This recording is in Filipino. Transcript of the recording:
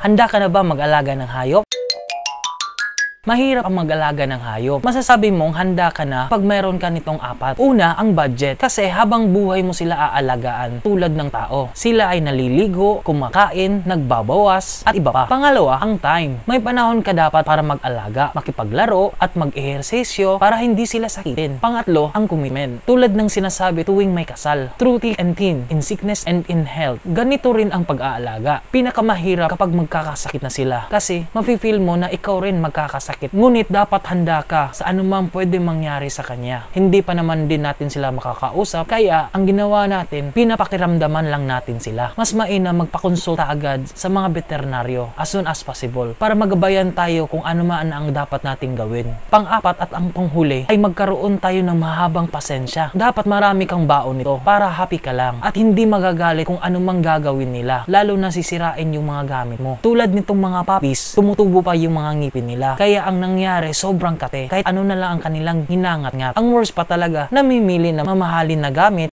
Handa ka na ba mag-alaga ng hayop? Mahirap ang mag-alaga ng hayop. Masasabi mong handa ka na pag meron ka nitong apat. Una, ang budget. Kasi habang buhay mo sila aalagaan tulad ng tao. Sila ay naliligo, kumakain, nagbabawas, at iba pa. Pangalawa, ang time. May panahon ka dapat para mag-alaga, makipaglaro, at mag-ehersesyo para hindi sila sakitin. Pangatlo, ang commitment. Tulad ng sinasabi tuwing may kasal. Through thick and thin, in sickness and in health. Ganito rin ang pag-aalaga. Pinakamahirap kapag magkakasakit na sila. Kasi mafe-feel mo na ikaw rin magkakasakit. Ngunit dapat handa ka sa anumang pwede mangyari sa kanya. Hindi pa naman din natin sila makakausap, kaya ang ginawa natin, pinapakiramdaman lang natin sila. Mas mainam magpakonsulta agad sa mga veterinaryo as soon as possible para magabayan tayo kung ano man ang dapat nating gawin. Pang-apat at ang panghuli ay magkaroon tayo ng mahabang pasensya. Dapat marami kang baon nito para happy ka lang at hindi magagalit kung anumang gagawin nila, lalo na sisirain yung mga gamit mo. Tulad nitong mga puppies, tumutubo pa yung mga ngipin nila. Kaya ang nangyari, sobrang kate. Kahit ano na lang ang kanilang hinangat-ngat. Ang worst pa talaga, namimili na mamahalin na gamit